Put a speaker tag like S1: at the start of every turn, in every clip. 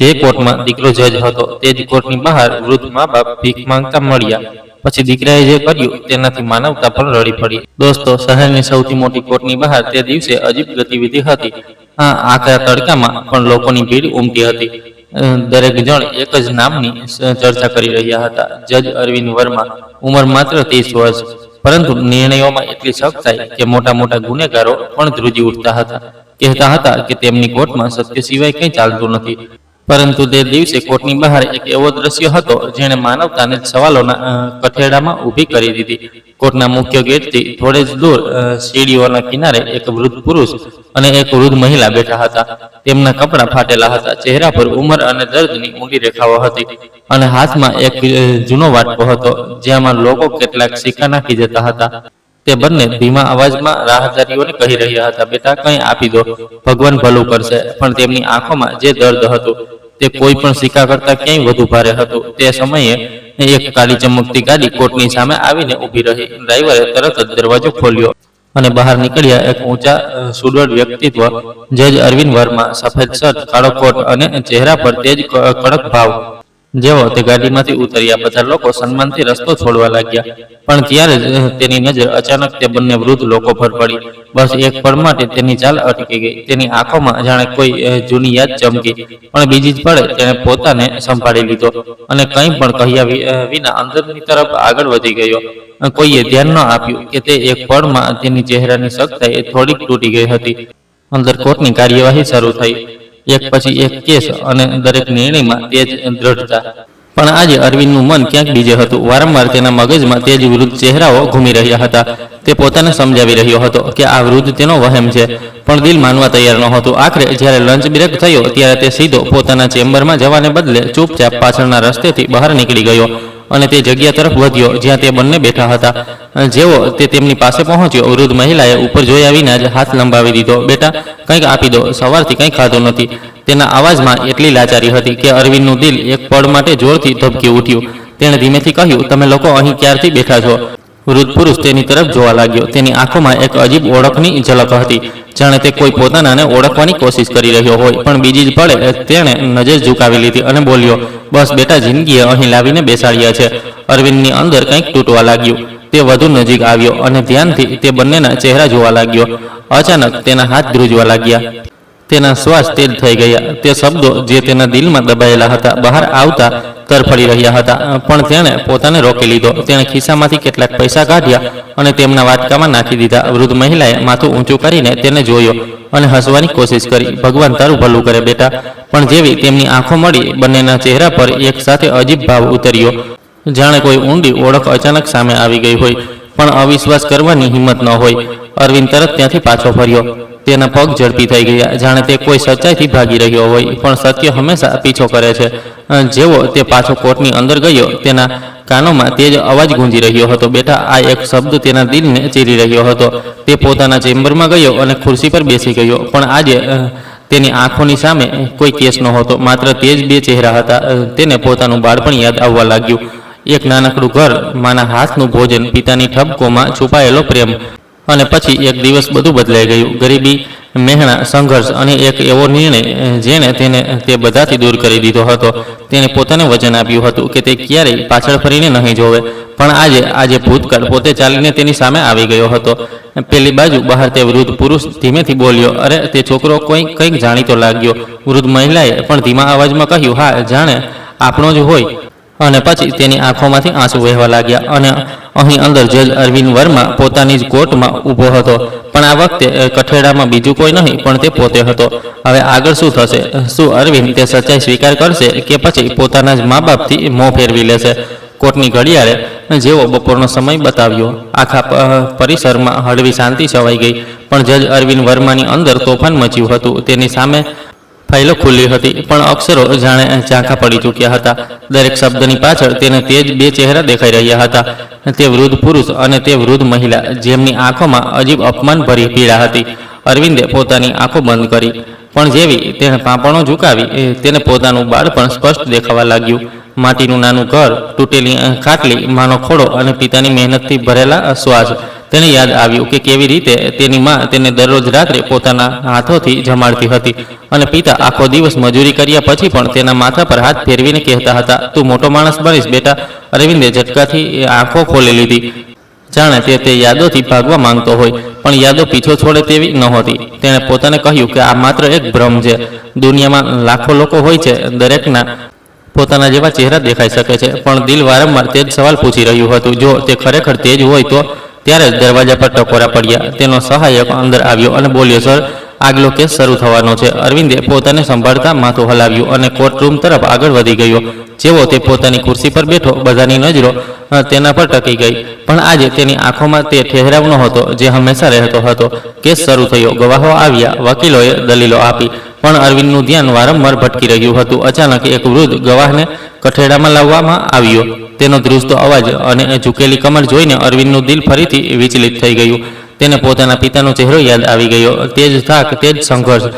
S1: જે કોર્ટમાં દીકરો જજ હતો તે જ કોર્ટની બહાર વૃદ્ધ મા બાપ ભીખ માંગતા મળ્યા। પછી દીકરાએ જે કર્યું તેનાથી માનવતા પણ રડી પડી। દોસ્તો, શહેરની સૌથી મોટી કોર્ટની બહાર તે દિવસે અજીબ ગતિવિધિ હતી। આકરા તડકામાં પણ લોકોની ભીડ ઉમટી હતી। દરેક જણ એક જ નામની ચર્ચા કરી રહ્યા હતા, જજ અરવિંદ વર્મા। ઉંમર માત્ર 30 વર્ષ, પરંતુ નિર્ણયોમાં એટલી સખ્તાઈ કે મોટા મોટા ગુનેગારો પણ ધ્રુજી ઉઠતા હતા। કહેતા હતા કે તેમની કોર્ટમાં સત્ય સિવાય કંઈ ચાલતું નથી। પરંતુ તે દિવસે કોર્ટની બહાર એક એવો દ્રશ્ય હતો જેણે માનવતાને સવાલોના કઠેડામાં ઊભી કરી દીધી। કોર્ટના મુખ્ય ગેટથી થોડે જ દૂર સીડીઓના કિનારે એક વૃદ્ધ પુરુષ અને એક વૃદ્ધ મહિલા બેઠા હતા। તેમના કપડાં ફાટેલા હતા, ચહેરા પર ઉંમર અને દર્દની ઊંડી રેખાઓ હતી, અને હાથમાં એક જૂનો વાટકો હતો જેમાં લોકો કેટલાક સિક્કા નાખી જતા હતા। તે બંને ધીમા અવાજમાં રાહદારીઓને કહી રહ્યા હતા, બેટા, કંઈ આપી દો, ભગવાન ભલું કરશે। પણ તેમની આંખોમાં જે દર્દ હતું તે કોઈ પણ સિક્કા કરતાં ક્યાંય વધુ ભારે હતું। તે સમયે એક કાળી ચમકતી ગાડી કોર્ટની સામે આવીને ઊભી રહી। ડ્રાઈવરે તરત જ દરવાજો ખોલ્યો અને બહાર નીકળ્યા એક ઊંચા સુદૃઢ વ્યક્તિત્વ, જજ અરવિંદ વર્મા। સફેદ શર્ટ, કાળો કોટ અને ચહેરા પર તેજ કડક ભાવ। જેવો તે ગાડીમાંથી ઉતર્યા, બધા લોકો સન્માનથી રસ્તો છોડવા લાગ્યા। પણ ત્યારે જ તેની નજર અચાનક તે બંને વૃદ્ધ લોકો પર પડી। બસ એક પળ માટે તેની ચાલ અટકી ગઈ। તેની આંખોમાં જાણે કોઈ જૂની યાદ ચમકી, પણ બીજી જ પળે તેણે પોતાને સંભાળી લીધો અને કંઈ પણ કહ્યા વિના અંદરની તરફ આગળ વધી ગયો। કોઈએ ધ્યાન ન આપ્યું કે તે એક પળમાં તેની ચહેરાની સખ્તાઈ થોડીક તૂટી ગઈ હતી। અંદર કોર્ટની કાર્યવાહી શરૂ થઈ, એક પછી એક કેસ અને દરેક નિર્ણયમાં તેજ દ્રઢતા। પણ આજે અરવિંદનું મન ક્યાંક બીજે હતું। વારંવાર તેના મગજમાં તે જ વૃદ્ધ ચહેરાઓ ઘૂમી રહ્યા હતા। તે પોતાને સમજાવી રહ્યો હતો કે આ વૃદ્ધ તેનો વહેમ છે, પણ દિલ માનવા તૈયાર નહોતું। આખરે જ્યારે લંચ બ્રેક થયો ત્યારે તે સીધો પોતાના ચેમ્બરમાં જવાને બદલે ચૂપચાપ પાછળના રસ્તેથી બહાર નીકળી ગયો અને તે જગ્યા તરફ વધ્યો જ્યાં તે બંને બેઠા હતા। જેવો તે તેમની પાસે પહોંચ્યો, વૃદ્ધ મહિલાએ ઉપર જોયા વિના જ હાથ લંબાવી દીધો। બેટા, કંઈક આપી દો, સવારથી કંઈ ખાધું નથી। તેના અવાજમાં એટલી લાચારી હતી કે અરવિંદનું દિલ એક પળ માટે જોરથી ધબકી ઉઠ્યું। તેણે ધીમેથી કહ્યું, તમે લોકો અહીં ક્યારથી બેઠા છો? વૃદ્ધ પુરુષ તેની તરફ જોવા લાગ્યો। તેની આંખોમાં એક અજીબ ઓળખની ઝલક હતી, જાણે તે કોઈ પોતાનાને ઓળખવાની કોશિશ કરી રહ્યો હોય। પણ બીજી જ પળે તેણે નજર ઝુકાવી લીધી અને બોલ્યો, બસ બેટા, જિંદગીએ અહીં લાવીને બેસાડ્યા છે। અરવિંદની અંદર કંઈક તૂટવા લાગ્યું। તે વધુ નજીક આવ્યો અને ધ્યાનથી તે બંનેના ચહેરા જોવા લાગ્યો। અચાનક તેના હાથ ધ્રુજવા લાગ્યા, તેના શ્વાસ તેજ થઈ ગયા। તે શબ્દો જે તેના દિલમાં દબાયેલા હતા બહાર આવતા તરફડી રહ્યા હતા, પણ તેણે પોતાને રોકી લીધો। તેણે ખિસ્સામાંથી કેટલાક પૈસા કાઢ્યા અને તેમના વાટકામાં નાખી દીધા। વૃદ્ધ મહિલાએ માથું ઊંચું કરીને તેને જોયો અને હસવાની કોશિશ કરી। ભગવાન તારું ભલું કરે બેટા। પણ જેવી તેમની આંખો મળી, બંનેના ચહેરા પર એક સાથે અજીબ ભાવ ઉતર્યો, જાણે કોઈ ઊંડી ઓળખ અચાનક સામે આવી ગઈ હોય, પણ અવિશ્વાસ કરવાની હિંમત ન હોય। અરવિંદ તરત ત્યાંથી પાછો ફર્યો। તેના પગ ઝડપી થઈ ગયા, જાણે તે કોઈ સચ્ચાઈથી ભાગી રહ્યો હોય, પણ સત્ય હંમેશા પીછો કરે છે। જેવો તે પાછો કોર્ટની અંદર ગયો, તેના કાનોમાં તેજ અવાજ ગુંજી રહ્યો હતો, બેટા। આ એક શબ્દ તેના દિલને ચીરી રહ્યો હતો। તે પોતાના ચેમ્બરમાં ગયો અને ખુરશી પર બેસી ગયો। પણ આજે તેની આંખોની સામે કોઈ કેસ નહોતો, માત્ર તે જ બે ચહેરા હતા। તેને પોતાનું બાળપણ યાદ આવવા લાગ્યું। એક નાનકડું ઘર, માના હાથનું ભોજન, પિતાની ઠપકોમાં છુપાયેલો પ્રેમ, અને પછી એક દિવસ બધું બદલાઈ ગયું। ગરીબી, મહેણા, સંઘર્ષ અને એક એવો નિર્ણય જેણે તેને તે બધાથી દૂર કરી દીધો હતો। તેણે પોતાને વચન આપ્યું હતું કે તે ક્યારેય પાછળ ફરીને નહીં જોવે, પણ આજે ભૂતકાળ પોતે ચાલીને તેની સામે આવી ગયો હતો। પેલી બાજુ બહાર તે વૃદ્ધ પુરુષ ધીમેથી બોલ્યો, અરે, તે છોકરો કંઈક જાણીતો લાગ્યો। વૃદ્ધ મહિલાએ પણ ધીમા અવાજમાં કહ્યું, હા, જાણે આપણો જ હોય। અને પછી તેની આંખોમાંથી આંસુ વહેવા લાગ્યા અને અહીં અંદર જજ અરવિંદ વર્મા પોતાની જ કોર્ટમાં ઊભો હતો। પણ આ વખતે કઠેડામાં બીજું કોઈ નહીં, પણ તે પોતે હતો। હવે આગળ શું થશે? શું અરવિંદ તે સચ્ચાઈ સ્વીકાર કરશે કે પછી પોતાના જ મા બાપથી મોં ફેરવી લેશે? કોર્ટની ઘડિયાળે જેવો બપોરનો સમય બતાવ્યો, આખા પરિસરમાં હળવી શાંતિ છવાઈ ગઈ। પણ જજ અરવિંદ વર્માની અંદર તોફાન મચ્યું હતું। તેની સામે ફાઇલો ખુલ્લી હતી, પણ અક્ષરો જાણે ઝાંખા પડી ચૂક્યા હતા। દરેક શબ્દની પાછળ તેને તે જ બે ચહેરા દેખાઈ રહ્યા હતા, તે વૃદ્ધ પુરુષ અને તે વૃદ્ધ મહિલા, જેમની આંખોમાં અજીબ અપમાનભરી પીડા હતી। અરવિંદે પોતાની આંખો બંધ કરી, પણ જેવી તેણે પાંપણો ઝુકાવી, તેને પોતાનું બાળપણ સ્પષ્ટ દેખાવા લાગ્યું। માટીનું નાનું ઘર, તૂટેલી ખાટલી, માનો ખોળો અને પિતાની મહેનતથી ભરેલા શ્વાસ। તેને યાદ આવ્યું કે કેવી રીતે તેની માં તેને દરરોજ રાત્રે પોતાના હાથોથી જમાડતી હતી અને પિતા આખો દિવસ મજૂરી કર્યા પછી પણ તેના માથા પર હાથ ફેરવીને કહેતા હતા, તું મોટો માણસ બનીશ બેટા. અરવિંદે ઝટકાથી આંખો ખોલી લીધી, જાણે તે યાદોથી ભાગવા માંગતો હોય, પણ યાદો પીછો છોડે તેવી નહોતી. તેણે પોતાને કહ્યું કે આ માત્ર એક ભ્રમ છે. દુનિયામાં લાખો લોકો હોય છે, દરેકના પોતાના જેવા ચહેરા દેખાઈ શકે છે, પણ દિલ વારંવાર તે જ સવાલ પૂછી રહ્યું હતું. જો તે ખરેખર તે જ હોય તો? ત્યારે જ દરવાજા પર ટકોરા પડ્યા. તેનો સહાયક અંદર આવ્યો અને બોલ્યો, સર, આગલો કેસ શરૂ થવાનો છે. અરવિંદે પોતાને સંભાળતા માથું હલાવ્યું અને કોર્ટરૂમ તરફ આગળ વધી ગયો. જેવો તે પોતાની ખુરશી પર બેઠો, બધાની નજરો તેના પર ટકી ગઈ, પણ આજે તેની આંખોમાં તે ઠહેરાવ નહોતો જે હંમેશા રહેતો હતો. કેસ શરૂ થયો, ગવાહો આવ્યા, વકીલોએ દલીલો આપી, પણ અરવિંદનું ધ્યાન વારંવાર ભટકી રહ્યું હતું. અચાનક એક વૃદ્ધ ગવાહને કઠેડામાં લાવવામાં આવ્યો. તેનો ધ્રુજતો અવાજ અને ઝૂકેલી કમર જોઈને અરવિંદનું દિલ ફરીથી વિચલિત થઈ ગયું. તેને પોતાના પિતાનો ચહેરો યાદ આવી ગયો. તે જ થાક, તે જ સંઘર્ષ.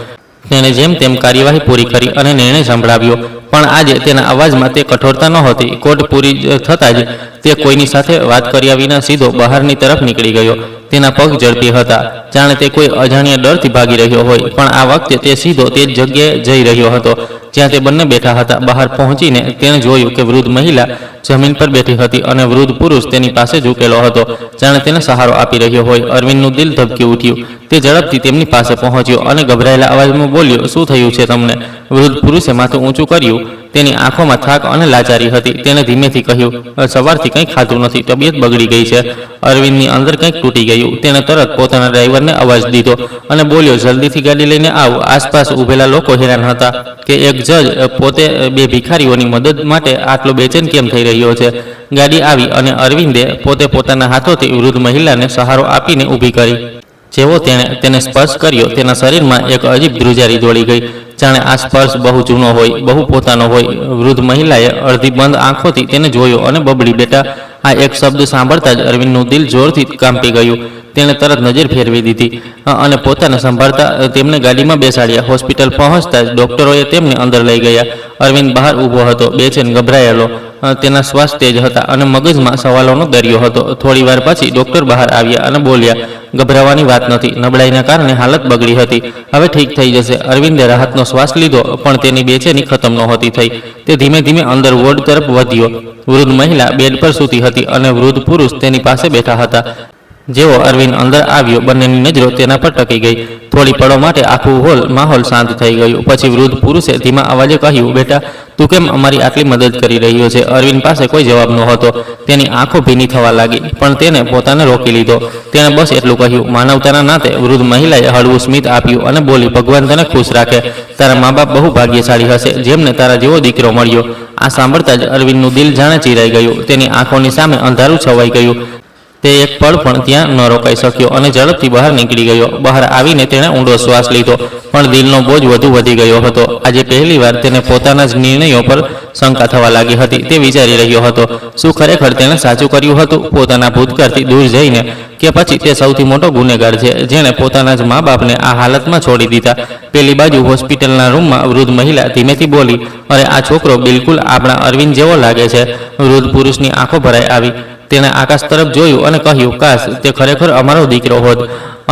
S1: તેણે જેમ તેમ કાર્યવાહી પૂરી કરી અને નિર્ણય સંભળાવ્યો, પણ આજે તેના અવાજમાં તે કઠોરતા નહોતી. કોર્ટ પૂરી થતાં જ તે કોઈની સાથે વાત કર્યા વિના સીધો બહારની તરફ નીકળી ગયો. તેના પગ ઝડપી હતા, જાણે તે કોઈ અજાણ્યા ડરથી ભાગી રહ્યો હોય, પણ આ વખતે તે સીધો તે જ જગ્યાએ જઈ રહ્યો હતો જ્યાં તે બંને બેઠા હતા. બહાર પહોંચીને તેણે જોયું કે વૃદ્ધ મહિલા જમીન પર બેઠી હતી અને વૃદ્ધ પુરુષ તેની પાસે ઝૂકેલો હતો, જાણે તેને સહારો આપી રહ્યો હોય. અરવિંદનું દિલ ધબકી ઉઠ્યું. તે ઝડપથી તેમની પાસે પહોંચ્યો અને ગભરાયેલા અવાજમાં બોલ્યો, શું થયું છે તમને? વૃદ્ધ પુરુષે માથું ઊંચું કર્યું. તેની આંખોમાં થાક અને લાચારી હતી. તેણે ધીમેથી કહ્યું, સવારથી કંઈ ખાધું નથી, તબિયત બગડી ગઈ છે. અરવિંદની અંદર કંઈક તૂટી ગયું. તેણે તરત પોતાના ડ્રાઈવરને અવાજ દીધો અને બોલ્યો, જલ્દીથી ગાડી લઈને આવ. આસપાસ ઊભેલા લોકો હેરાન હતા કે એક જજ પોતે બે ભિખારીઓની મદદ માટે આટલો બેચેન કેમ થઈ રહ્યો છે. ગાડી આવી અને અરવિંદે પોતે પોતાના હાથોથી વૃદ્ધ મહિલાને સહારો આપીને ઊભી કરી. જેવો તેણે તેને સ્પર્શ કર્યો, તેના શરીરમાં એક અજીબ ધ્રુજારી દોડી ગઈ, જાણે આ સ્પર્શ બહુ જૂનો હોય, બહુ પોતાનો હોય. વૃદ્ધ મહિલાએ અડધી બંધ આંખોથી તેને જોયો અને બબડી, બેટા. આ એક શબ્દ સાંભળતા જ અરવિંદનું દિલ જોરથી કાંપી ગયું. તેણે તરત નજર ફેરવી દીધી અને પોતાને સંભાળતા તેમને ગાડીમાં બેસાડ્યા. હોસ્પિટલ પહોંચતા જ ડોક્ટરોએ તેમને અંદર લઈ ગયા. અરવિંદ બહાર ઊભો હતો, બેચેન, ગભરાયેલો. તેના શ્વાસ તેજ હતા અને મગજમાં સવાલોનો દરિયો હતો. થોડી વાર પછી ડોક્ટર બહાર આવ્યા અને બોલ્યા, ગભરાવાની વાત નથી, નબળાઈના કારણે હાલત બગડી હતી, હવે ઠીક થઈ જશે. અરવિંદે રાહતનો શ્વાસ લીધો, પણ તેની બેચેની ખતમ નહોતી થઈ. તે ધીમે ધીમે અંદર વોર્ડ તરફ વધ્યો. વૃદ્ધ મહિલા બેડ પર સૂતી હતી અને વૃદ્ધ પુરુષ તેની પાસે બેઠા હતા. જેવો અરવિંદ અંદર આવ્યો, બંનેની નજરો તેના પર ટકી ગઈ. થોડી પળો માટે આખું માહોલ શાંત થઈ ગયું. પછી વૃદ્ધ પુરુષે ધીમા અવાજે કહ્યું, બેટા, તું કેમ અમારી આટલી મદદ કરી રહ્યો છે? અરવિંદ પાસે કોઈ જવાબ નહોતો. તેની આંખો ભીની થવા લાગી, પણ તેને પોતાને રોકી લીધો. તેણે બસ એટલું કહ્યું, માનવતાના નાતે. વૃદ્ધ મહિલાએ હળવું સ્મિત આપ્યું અને બોલી, ભગવાન તને ખુશ રાખે. તારા મા બાપ બહુ ભાગ્યશાળી હશે જેમને તારા જેવો દીકરો મળ્યો. આ સાંભળતા જ અરવિંદનું દિલ જાણે ચીરાઈ ગયું. તેની આંખોની સામે અંધારું છવાઈ ગયું. તે એક પળ પણ ત્યાં ન રોકાઈ શક્યો અને ઝડપથી બહાર નીકળી ગયો. બહાર આવીને તેણે ઊંડો શ્વાસ લીધો, પણ દિલનો બોજ વધુ વધી ગયો હતો. આજે પહેલીવાર તેને પોતાના જ નિર્ણયો પર શંકા થવા લાગી હતી. તે વિચારી રહ્યો હતો, શું ખરેખર તેણે સાચું કર્યું હતું, પોતાના ભૂતકાળથી દૂર જઈને, કે પછી તે સૌથી મોટો ગુનેગાર છે જેણે પોતાના જ મા બાપને આ હાલતમાં છોડી દીધા. પેલી બાજુ હોસ્પિટલના રૂમમાં વૃદ્ધ મહિલા ધીમેથી બોલી, અરે, આ છોકરો બિલકુલ આપણા અરવિંદ જેવો લાગે છે. વૃદ્ધ પુરુષની આંખો ભરાઈ આવી. તેણે આકાશ તરફ જોયું અને કહ્યું, કાશ તે ખરેખર અમારો દીકરો હોત.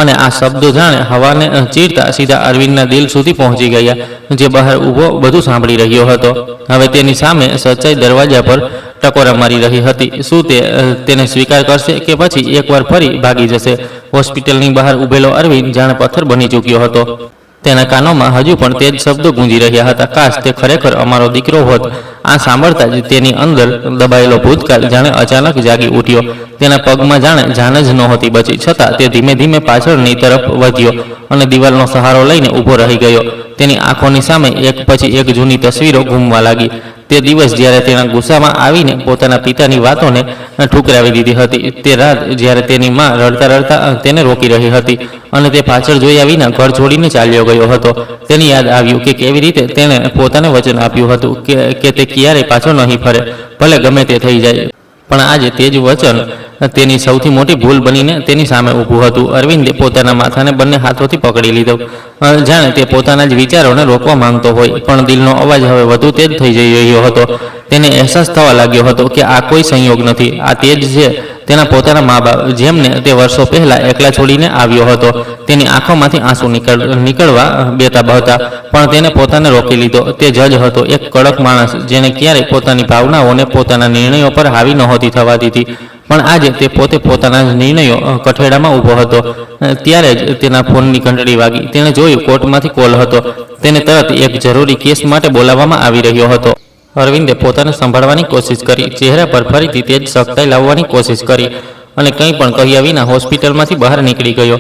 S1: અને આ શબ્દો જાણે હવાને ચીરતા સીધા અરવિંદના દિલ સુધી પહોંચી ગયા, જે બહાર ઊભો બધું સાંભળી રહ્યો હતો. હવે તેની સામે સચ્ચાઈ દરવાજા પર ટકોરા મારી રહી હતી. શું તે તેને સ્વીકાર કરશે કે પછી એકવાર ફરી ભાગી જશે? હોસ્પિટલની બહાર ઊભેલો અરવિંદ જાણે પથ્થર બની ચૂક્યો હતો. તેના કાનોમાં હજુ પણ તે જ શબ્દો ગૂંજી રહ્યા હતા, કાશ તે ખરેખર અમારો દીકરો હોત. આ સાંભળતા જ તેની અંદર દબાયેલો ભૂતકાળ જાણે અચાનક જાગી ઉઠ્યો. તેના પગમાં જાણે જાન જ નહોતી બચી, છતાં તે ધીમે ધીમે પાછળની તરફ વધ્યો અને દિવાલનો સહારો લઈને ઊભો રહી ગયો. તેની આંખોની સામે એક પછી એક જૂની તસવીરો ઘૂમવા લાગી. તે દિવસ જ્યારે તેના ગુસ્સામાં આવીને પોતાના પિતાની વાતોને ઠુકરાવી દીધી હતી. તે રાત જ્યારે તેની માં રડતા રડતા તેને રોકી રહી હતી અને તે પાછળ જોયા વિના ઘર છોડીને ચાલ્યો ગયો હતો. તેને યાદ આવ્યું કે કેવી રીતે તેણે પોતાને વચન આપ્યું હતું કે તે ક્યારેય પાછો નહીં ફરે, ભલે ગમે તે થઈ જાય. પણ આજે તે જ વચન તેની સૌથી મોટી ભૂલ બનીને તેની સામે ઊભું હતું. અરવિંદે પોતાના માથાને બંને હાથોથી પકડી લીધો, જાણે તે પોતાના જ વિચારોને રોકવા માંગતો હોય, પણ દિલનો અવાજ હવે વધુ તેજ થઈ જઈ રહ્યો હતો. તેને અહેસાસ થવા લાગ્યો હતો કે આ કોઈ સંયોગ નથી, આ તે જ છે તેના પોતાના મા બાપ, જેમને તે વર્ષો પહેલા એકલા છોડીને આવ્યો હતો. તેની આંખોમાંથી આંસુ નીકળવા બેતાબ હતા, પણ તેને પોતાને રોકી લીધો. તે જજ હતો, એક કડક માણસ, જેને ક્યારેય પોતાની ભાવનાઓને પોતાના નિર્ણયો પર હાવી નહોતી થવા દીધી. પણ આજે તે પોતે પોતાના નિર્ણયો કઠેડામાં ઊભો હતો. ત્યારે જ તેના ફોનની ઘંટડી વાગી. તેણે જોયું કોર્ટમાંથી કોલ હતો. તેને તરત એક જરૂરી કેસ માટે બોલાવવામાં આવી રહ્યો હતો. અરવિંદે પોતાને સંભાળવાની કોશિશ કરી, ચહેરા પર ફરીથી તે જ સખ્તાઈ લાવવાની કોશિશ કરી અને કંઈ પણ કહ્યા વિના હોસ્પિટલમાંથી બહાર નીકળી ગયો.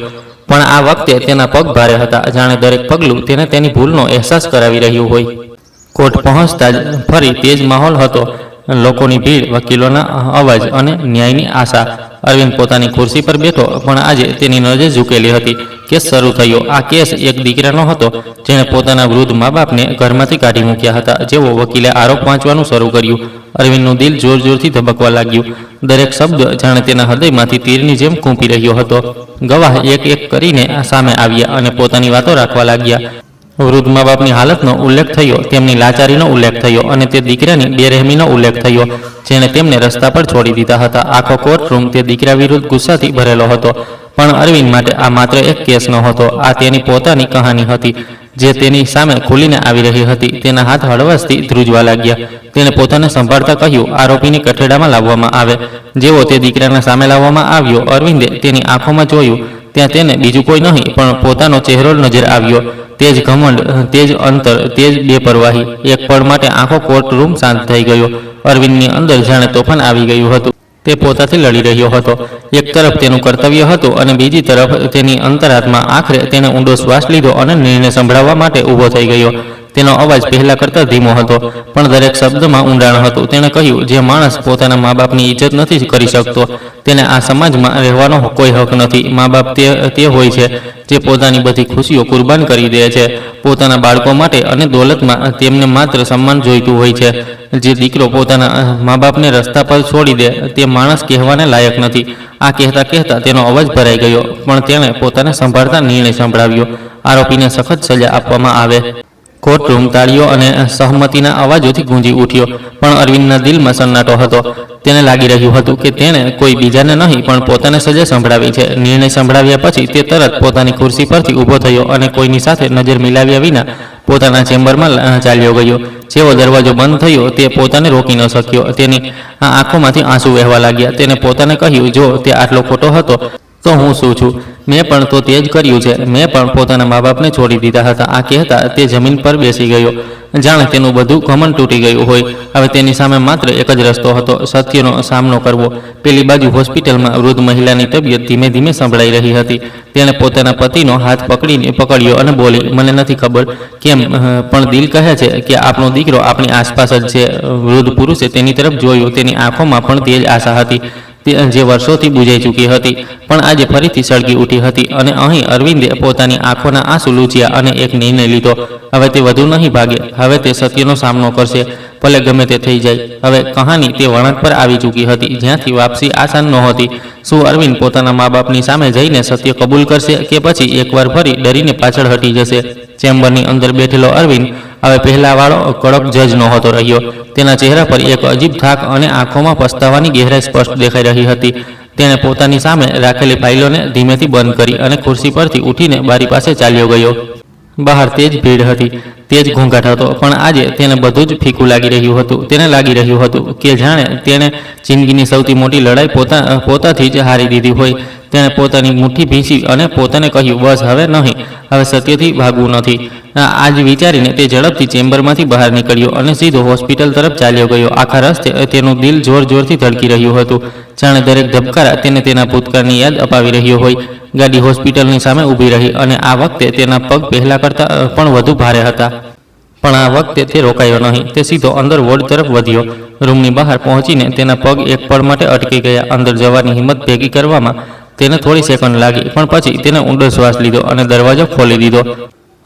S1: પણ આ વખતે તેના પગ ભારે હતા, જાણે દરેક પગલું તેને તેની ભૂલનો અહેસાસ કરાવી રહ્યું હોય. કોર્ટ પહોંચતા જ ફરી તે જ માહોલ હતો. લોકોની ભીડ, વકીલોના અવાજ અને ન્યાયની આશા. અરવિંદ પોતાની ખુરશી પર બેઠો, પણ આજે તેની નજર ઝૂકેલી હતી. કેસ શરૂ થયો. આ કેસ એક દીકરાનો હતો, જેણે પોતાના વૃદ્ધ મા બાપને ઘરમાંથી કાઢી મૂક્યા હતા. જેવો વકીલે આરોપ વાંચવાનું શરૂ કર્યું, અરવિંદનું દિલ જોર જોરથી ધબકવા લાગ્યું. દરેક શબ્દ જાણે તેના હૃદયમાંથી તીરની જેમ કૂંપી રહ્યો હતો. ગવાહ એક એક કરીને સામે આવ્યા અને પોતાની વાતો રાખવા લાગ્યા. વૃદ્ધ મા બાપની હાલતનો ઉલ્લેખ થયો, તેમની લાચારીનો ઉલ્લેખ થયો અને તે દીકરાની બેરહેમીનો ઉલ્લેખ થયો, જેણે તેમને રસ્તા પર છોડી દીધા હતા. આખો કોર્ટરૂમ તે દીકરા વિરુદ્ધ ગુસ્સાથી ભરેલો હતો. પણ અરવિંદ માટે આ માત્ર એક કેસ નહોતો, આ તેની પોતાની કહાની હતી, જે તેની સામે ખુલીને આવી રહી હતી. તેના હાથ હળવાશથી ધ્રુજવા લાગ્યા. તેણે પોતાને સંભાળતા કહ્યું, આરોપીને કઠેડામાં લાવવામાં આવે. જેવો તે દીકરાના સામે લાવવામાં આવ્યો, અરવિંદે તેની આંખોમાં જોયું. ત્યાં તેને બીજું કોઈ નહીં પણ પોતાનો ચહેરો નજર આવ્યો. તે જ ઘમંડ, તે જ અંતર, તે જ બેપરવાહી. એક પળ માટે આખો કોર્ટરૂમ શાંત થઈ ગયો. અરવિંદની અંદર જાણે તોફાન આવી ગયું હતું. તે પોતાથી લડી રહ્યો હતો. એક તરફ તેનું કર્તવ્ય હતું અને બીજી તરફ તેની અંતરાત્મા. આખરે તેણે ઊંડો શ્વાસ લીધો અને નિર્ણય સંભળાવવા માટે ઊભો થઈ ગયો. તેનો અવાજ પહેલા કરતાં ધીમો હતો, પણ દરેક શબ્દમાં ઊંડાણ હતું. તેણે કહ્યું, જે માણસ પોતાના મા બાપની ઇજ્જત નથી કરી શકતો, તેને આ સમાજમાં રહેવાનો કોઈ હક નથી. મા બાપ તે હોય છે જે પોતાની બધી ખુશીઓ કુરબાન કરી દે છે પોતાના બાળકો માટે, અને દોલતમાં તેમને માત્ર સન્માન જોઈતું હોય છે. જે દીકરો પોતાના મા બાપને રસ્તા પર છોડી દે, તે માણસ કહેવાને લાયક નથી. આ કહેતા કહેતા તેનો અવાજ ભરાઈ ગયો, પણ તેણે પોતાને સંભાળતા નિર્ણય સંભળાવ્યો, આરોપીને સખત સજા આપવામાં આવે. કોર્ટરૂમ તાળીઓ અને સહમતીના અવાજોથી ગુંજી ઉઠ્યો, પણ અરવિંદના દિલમાં સન્નાટો હતો. તેને લાગી રહ્યું હતું કે તેણે કોઈ બીજાને નહીં પણ પોતાને સજા સંભળાવી છે. નિર્ણય સંભળાવ્યા પછી તે તરત પોતાની ખુરશી પરથી ઊભો થયો અને કોઈની સાથે નજર મિલાવ્યા વિના પોતાના ચેમ્બરમાં ચાલ્યો ગયો. જેવો દરવાજો બંધ થયો, તે પોતાને રોકી ન શક્યો. તેની આંખોમાંથી આંસુ વહેવા લાગ્યા. તેને પોતાને કહ્યું, જો તે આટલો ખોટો હતો તો હું શું છું? મેં પણ તો તે જ કર્યું છે. મેં પણ પોતાના મા બાપને છોડી દીધા હતા. આ કહેતા તે જમીન પર બેસી ગયો, જાણે તેનું બધું ઘમંડ તૂટી ગયું હોય. હવે તેની સામે માત્ર એક જ રસ્તો હતો, સત્યનો સામનો કરવો. પેલી બાજુ હોસ્પિટલમાં વૃદ્ધ મહિલાની તબિયત ધીમે ધીમે સંભળાઈ રહી હતી. તેણે પોતાના પતિનો હાથ પકડ્યો અને બોલી, મને નથી ખબર કેમ, પણ દિલ કહે છે કે આપણો દીકરો આપણી આસપાસ જ છે. વૃદ્ધ પુરુષે તેની તરફ જોયું. તેની આંખોમાં પણ તે જ આશા હતી, જે વર્ષોથી બુજાઈ ચૂકી હતી, પણ આજે ફરીથી સળગી ઉઠી હતી. અને અહીં અરવિંદે પોતાની આંખોના આંસુ લૂછ્યા અને એક નિર્ણય લીધો. હવે તે વધુ નહીં ભાગે. હવે તે સત્યનો સામનો કરશે, ભલે ગમે તે થઈ જાય. હવે કહાની તે વળાંક પર આવી ચૂકી હતી, જ્યાંથી વાપસી આસાન નહોતી. શું અરવિંદ પોતાના મા બાપની સામે જઈને સત્ય કબૂલ કરશે, કે પછી એકવાર ફરી ડરીને પાછળ હટી જશે? ચેમ્બરની અંદર બેઠેલો અરવિંદ હવે પહેલા વાળો કડક જજ નહોતો રહ્યો. તેના ચહેરા પર એક અજીબ થાક અને આંખોમાં પસ્તાવાની ગહેરાઈ સ્પષ્ટ દેખાઈ રહી હતી. તેણે પોતાની સામે રાખેલી ફાઇલોને ધીમેથી બંધ કરી અને ખુરશી પરથી ઉઠીને બારી પાસે ચાલ્યો ગયો. બહાર તેજ ભીડ હતી, તેજ ઘોંઘાટ હતો, પણ આજે તેને બધું જ ફીકું લાગી રહ્યું હતું. તેને લાગી રહ્યું હતું કે જાણે તેણે જિંદગીની સૌથી મોટી લડાઈ પોતાથી જ હારી દીધી હોય. તેણે પોતાની મુઠ્ઠી ભીંચી અને પોતાને કહ્યું, બસ હવે નહીં, હવે સત્યથી ભાગવું નથી. આજ વિચારીને તે ઝડપથી ચેમ્બરમાંથી બહાર નીકળ્યો અને સીધો હોસ્પિટલ તરફ ચાલ્યો ગયો. આખા રસ્તે તેનું દિલ જોર જોરથી ધડકી રહ્યું હતું, જાણે દરેક ધબકારા તેને તેના ભૂતકાળની યાદ અપાવી રહ્યો હોય. ગાડી હોસ્પિટલની સામે ઊભી રહી અને આ વખતે તેના પગ પહેલા કરતાં પણ વધુ ભારે હતા. પણ આ વખતે તે રોકાયો નહીં. તે સીધો અંદર વોર્ડ તરફ વધ્યો. રૂમની બહાર પહોંચીને તેના પગ એક પળ માટે અટકી ગયા. અંદર જવાની હિંમત ભેગી કરવામાં તેને થોડી સેકન્ડ લાગી, પણ પછી તેને ઊંડો શ્વાસ લીધો અને દરવાજો ખોલી દીધો.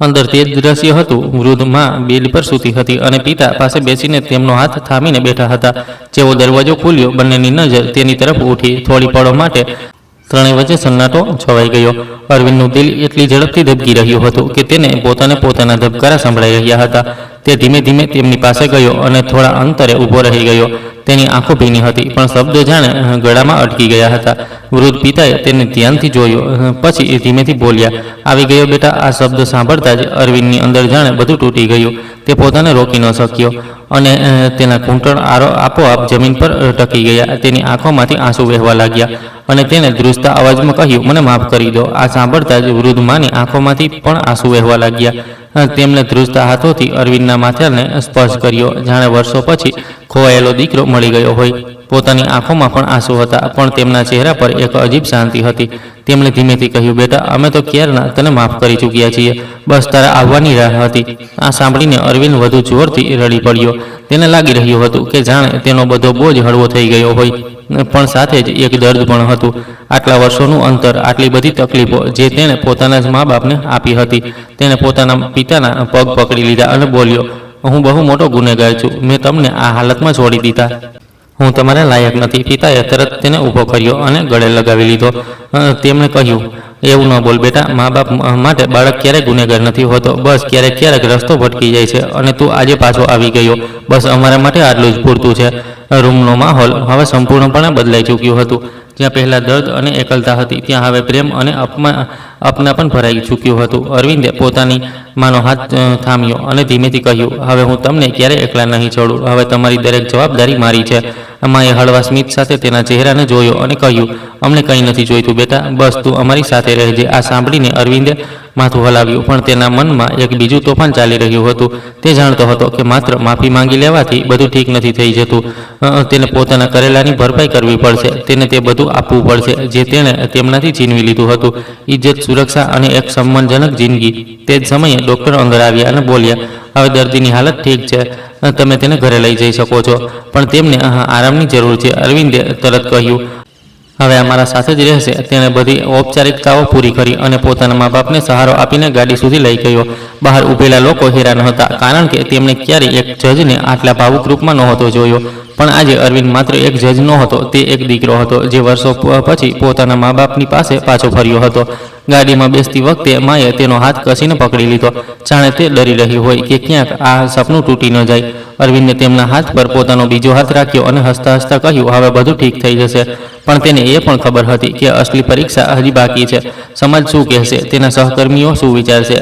S1: અંદર તે જ દ્રશ્ય હતું. વૃદ્ધ માં બેડ પર સૂતી હતી અને પિતા પાસે બેસીને તેમનો હાથ થામીને બેઠા હતા. જેવો દરવાજો ખુલ્યો, બંનેની નજર તેની તરફ ઉઠી. થોડી પળો માટે ત્રણેય વચ્ચે સન્નાટો છવાઈ ગયો. અરવિંદનું દિલ એટલી ઝડપથી ધબકી રહ્યું હતું કે તેને પોતાના ધબકારા સંભળાઈ રહ્યા હતા. તે ધીમે ધીમે તેમની પાસે ગયો અને થોડા અંતરે ઊભો રહી ગયો. તેની આંખો ભીની હતી, પણ શબ્દો જાણે ગળામાં અટકી ગયા હતા. વૃદ્ધ પિતાએ તેને ધ્યાનથી જોયો, પછી એ ધીમેથી બોલ્યા, "આવી ગયો બેટા." આ શબ્દ સાંભળતા જ અરવિંદની અંદર જાણે બધું તૂટી ગયું. તે પોતાને રોકી ન શક્યો અને તેના ઘૂંટણ આપોઆપ જમીન પર ટકી ગયા. તેની આંખોમાંથી આંસુ વહેવા લાગ્યા અને તેણે ધ્રુજતા અવાજમાં કહ્યું, "મને માફ કરી દો." આ સાંભળતા જ વૃદ્ધ માની આંખોમાંથી પણ આંસુ વહેવા લાગ્યા. તેમણે ધ્રુજતા હાથોથી અરવિંદના માથાને સ્પર્શ કર્યો, જાણે વર્ષો પછી ખોવાયેલો દીકરો મળી ગયો હોય. પોતાની આંખોમાં પણ આંસુ હતા, પણ તેમના ચહેરા પર એક અજીબ શાંતિ હતી. તેમણે ધીમેથી કહ્યું, "બેટા, અમે તો ક્યારના તને માફ કરી ચૂક્યા છીએ. બસ તારા આવવાની રાહ હતી." આ સાંભળીને અરવિંદ વધુ જોરથી રડી પડ્યો. તેને લાગી રહ્યું હતું કે જાણે તેનો બધો બોજ હળવો થઈ ગયો હોય, પણ સાથે જ એક દર્દ પણ હતું. આટલા વર્ષોનું અંતર, આટલી બધી તકલીફો જે તેણે પોતાના જ મા બાપને આપી હતી. તેણે પોતાના પિતાના પગ પકડી લીધા અને બોલ્યો, "હું બહુ મોટો ગુનેગાર છું. મેં તમને આ હાલતમાં છોડી દીધા. હું તમારા લાયક નથી." પિતાએ તરત તેને ઊભો કર્યો અને ગળે લગાવી લીધો. તેમણે કહ્યું, "એવું ન બોલ બેટા. મા બાપ માટે બાળક ક્યારેય ગુનેગાર નથી હોતો. બસ ક્યારેક રસ્તો ભટકી જાય છે અને તું આજે પાછો આવી ગયો. બસ અમારા માટે આટલું જ પૂરતું છે." રૂમનો માહોલ હવે સંપૂર્ણપણે બદલાઈ ચૂક્યું હતું. જ્યાં પહેલા દર્દ અને એકલતા હતી, ત્યાં હવે પ્રેમ અને અપનાપન ભરાઈ ચૂક્યું હતું. અરવિંદે પોતાની માનો હાથ થામ્યો અને ધીમેથી કહ્યું, "હવે હું તમને ક્યારેય એકલા નહીં છોડું. હવે તમારી દરેક જવાબદારી મારી છે." માએ હળવા સ્મિત સાથે તેના ચહેરાને જોયો અને કહ્યું, "અમને કંઈ નથી જોઈતું બેટા. બસ તું અમારી સાથે રહેજે." આ સાંભળીને અરવિંદે માથું હલાવ્યું, પણ તેના મનમાં એક બીજું તોફાન ચાલી રહ્યું હતું. તે જાણતો હતો કે માત્ર માફી માંગી લેવાથી બધું ઠીક નથી થઈ જતું. તેને પોતાના કરેલાની ભરપાઈ કરવી પડશે. તેને તે બધું આપવું પડશે જે તેણે તેમનાથી છીનવી લીધું હતું. ઇજ્જત, સુરક્ષા અને એક સન્માનજનક જિંદગી. તે જ સમયે ડૉક્ટર અંદર આવ્યા અને બોલ્યા, "હવે દર્દીની હાલત ઠીક છે. તમે તેને ઘરે લઈ જઈ શકો છો, પણ તેમને આરામની જરૂર છે." અરવિંદે તરત કહ્યું, "હવે અમારા સાથે જ રહેશે." તેણે બધી ઔપચારિકતાઓ પૂરી કરી અને પોતાના મા બાપને સહારો આપીને ગાડી સુધી લઈ ગયો. બહાર ઊભેલા લોકો હેરાન હતા, કારણ કે તેમણે ક્યારેય એક જજને આટલા ભાવુક રૂપમાં નહોતો જોયો. પણ આજે અરવિંદ માત્ર એક જજ નહોતો, તે એક દીકરો હતો જે વર્ષો પછી પોતાના મા બાપની પાસે પાછો ફર્યો હતો. ગાડીમાં બેસતી વખતે માએ તેનો હાથ કસીને પકડી લીધો, જાણે તે ડરી રહી હોય કે ક્યાંક આ સપનું તૂટી ન જાય. અરવિંદે તેમના હાથ પર પોતાનો બીજો હાથ રાખ્યો અને હસતા હસતા કહ્યું, "હવે બધું ઠીક થઈ જશે." પણ તેને એ પણ ખબર હતી કે અસલી પરીક્ષા હજી બાકી છે. સમાજ શું કહેશે, તેના સહકર્મીઓ શું વિચારશે,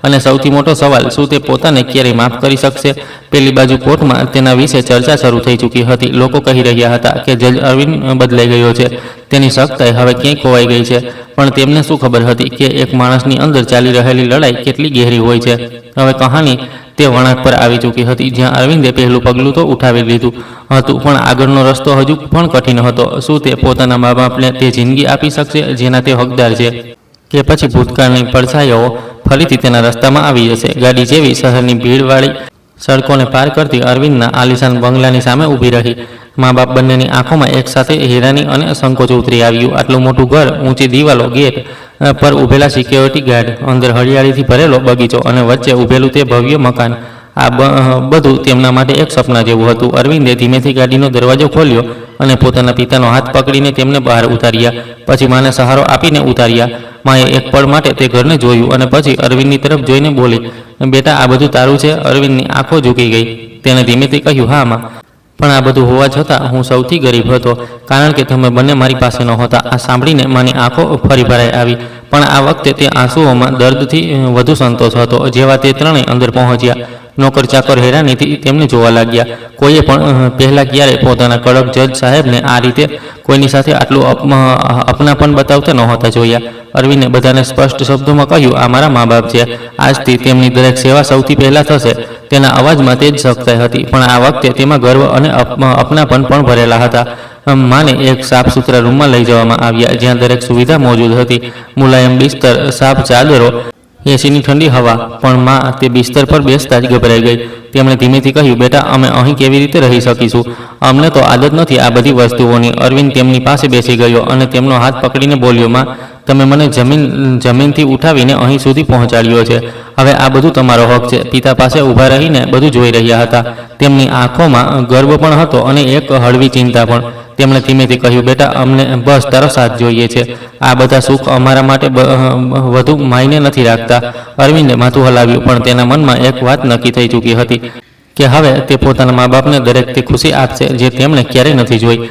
S1: અને સૌથી મોટો સવાલ, શું તે પોતાને ક્યારેય માફ કરી શકશે? પેલી બાજુ કોર્ટમાં તેના વિશે ચર્ચા શરૂ થઈ ચૂકી હતી. લોકો કહી રહ્યા હતા કે જજ અરવિંદ બદલાઈ ગયો છે, તેની સખ્તાઈ હવે ક્યાંય ખોવાઈ ગઈ છે. પણ તેમને શું ખબર હતી કે એક માણસની અંદર ચાલી રહેલી લડાઈ કેટલી ગહેરી હોય છે. હવે કહાની તે વળાંક પર આવી ચૂકી હતી, જ્યાં અરવિંદે પહેલું પગલું તો ઉઠાવી લીધું હતું, પણ આગળનો રસ્તો હજુ પણ કઠિન હતો. શું તે પોતાના મા બાપને તે જિંદગી આપી શકશે જેના તે હકદાર છે, કે પછી ભૂતકાળની પડછાયાઓ ફરીથી તેના રસ્તામાં આવી જશે? ગાડી જેવી શહેરની ભીડવાળી સડકોને પાર કરતી અરવિંદના આલિશાન બંગલાની સામે ઊભી રહી. મા બાપ બંનેની આંખોમાં એકસાથે હેરાની અને સંકોચ ઉતરી આવ્યું. આટલું મોટું ઘર, ઊંચી દિવાલો, ગેટ પર ઊભેલા સિક્યોરિટી ગાર્ડ, અંદર હરિયાળીથી ભરેલો બગીચો અને વચ્ચે ઊભેલું તે ભવ્ય મકાન. આ બધું તેમના માટે એક સપના જેવું હતું. અરવિંદે ધીમેથી ગાડીનો દરવાજો ખોલ્યો અને પોતાના પિતાનો હાથ પકડીને તેમને બહાર ઉતાર્યા, પછી માને સહારો આપીને ઉતાર્યા. માએ એક પળ માટે તે ઘરને જોયું અને પછી અરવિંદની તરફ જોઈને બોલી, "બેટા, આ બધું તારું છે?" અરવિંદની આંખો ઝૂકી ગઈ. તેણે ધીમેથી કહ્યું, "હા માં, પણ આ બધું હોવા છતાં હું સૌથી ગરીબ હતો, કારણ કે તમે બંને મારી પાસે નહોતા." આ સાંભળીને માની આંખો ફરી ભરાઈ આવી, પણ આ વખતે તે આંસુઓમાં દર્દથી વધુ સંતોષ હતો. જેવા તે ત્રણેય અંદર પહોંચ્યા, નોકર ચાકર હેરાનીથી તેમને જોવા લાગ્યા. કોઈએ પણ પહેલાં ક્યારેય પોતાના કડક જજ સાહેબને આ રીતે કોઈની સાથે આટલું અપનાપન બતાવતા નહોતા જોયા. અરવિંદે બધાને સ્પષ્ટ શબ્દોમાં કહ્યું, "આ મારા મા બાપ છે. આજથી તેમની દરેક સેવા સૌથી પહેલાં થશે." તેના અવાજમાં તે જ સખ્તાઈ હતી, પણ આ વખતે તેમાં ગર્વ અને અપનાપન પણ ભરેલા હતા. માને એક સાફ સુથરા રૂમમાં લઈ જવામાં આવ્યા, જ્યાં દરેક સુવિધા મોજૂદ હતી. મુલાયમ બિસ્તર, સાફ ચાદરો, એસીની ઠંડી હવા. પણ માં તે બિસ્તર પર બેસતા જ ગભરાઈ ગઈ. તેમણે ધીમેથી કહ્યું, "બેટા, અમે અહીં કેવી રીતે રહી શકીશું? અમને તો આદત નથી આ બધી વસ્તુઓની." અરવિંદ તેમની પાસે બેસી ગયો અને તેમનો હાથ પકડીને બોલ્યો, "માં, તમે મને જમીનથી ઉઠાવીને અહીં સુધી પહોંચાડ્યો છે. હવે આ બધું તમારો હક છે." પિતા પાસે ઊભા રહીને બધું જોઈ રહ્યા હતા. તેમની આંખોમાં ગર્વ પણ હતો અને એક હળવી ચિંતા પણ. તેમણે ધીમેથી કહ્યું, બેટા, અમને બસ તારો સાથ જોઈએ છે. આ બધા સુખ અમારા માટે વધુ માયને નથી રાખતા. અરવિંદે માથું હલાવ્યું, પણ તેના મનમાં એક વાત નક્કી થઈ ચૂકી હતી કે હવે તે પોતાના મા બાપને દરેક તે ખુશી આપશે જે તેમણે ક્યારેય નથી જોઈ.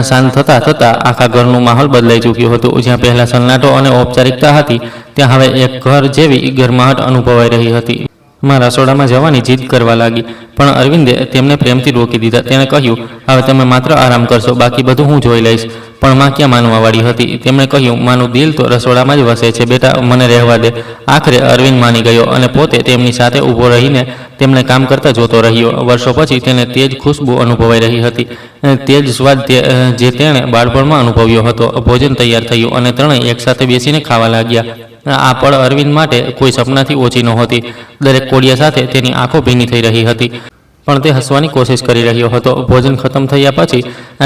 S1: સાંજ થતાં થતાં આખા ઘરનું માહોલ બદલાઈ ચૂક્યું હતું. જ્યાં પહેલા સન્નાટો અને ઔપચારિકતા હતી, ત્યાં હવે એક ઘર જેવી ગરમાહટ અનુભવાઈ રહી હતી. માં રસોડામાં જવાની જીદ કરવા લાગી, પણ અરવિંદે તેમને પ્રેમથી રોકી દીધા. તેણે કહ્યું, હવે તમે માત્ર આરામ કરશો, બાકી બધું હું જોઈ લઈશ. પણ માં ક્યાં માનવાવાળી હતી. તેમણે કહ્યું, માનું દિલ તો રસોડામાં જ વસે છે, બેટા, મને રહેવા દે. આખરે અરવિંદ માની ગયો અને પોતે તેમની સાથે ઊભો રહીને તેમને કામ કરતા જોતો રહ્યો. વર્ષો પછી તેને તે જ ખુશ્બુ અનુભવાઈ રહી હતી, તે જ સ્વાદ જે તેણે બાળપણમાં અનુભવ્યો હતો. ભોજન તૈયાર થયું અને ત્રણેય એકસાથે બેસીને ખાવા લાગ્યા. આ પળ અરવિંદ માટે કોઈ સપનાથી ઓછી નહોતી. દરેક કોડિયા સાથે તેની આંખો ભીની થઈ રહી હતી, પણ તે હસવાની કોશિશ કરી રહ્યો હતો. ભોજન ખતમ થયા પછી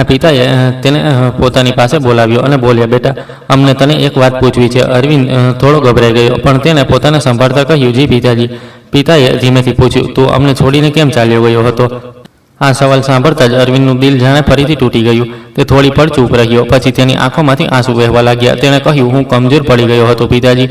S1: પિતાએ તેને પોતાની પાસે બોલાવ્યો અને બોલ્યા, બેટા, અમને તને એક વાત પૂછવી છે. અરવિંદ થોડો ગભરાઈ ગયો, પણ તેને પોતાને સંભાળતા કહ્યું, જી પિતાજી. પિતાએ ધીમેથી પૂછ્યું, તું અમને છોડીને કેમ ચાલ્યો ગયો હતો? આ સવાલ સાંભળતા જ અરવિંદનું દિલ જાણે ફરીથી તૂટી ગયું. તે થોડી પળ ચૂપ રહ્યો, પછી તેની આંખોમાંથી આંસુ વહેવા લાગ્યા. તેણે કહ્યું, હું કમજોર પડી ગયો હતો પિતાજી.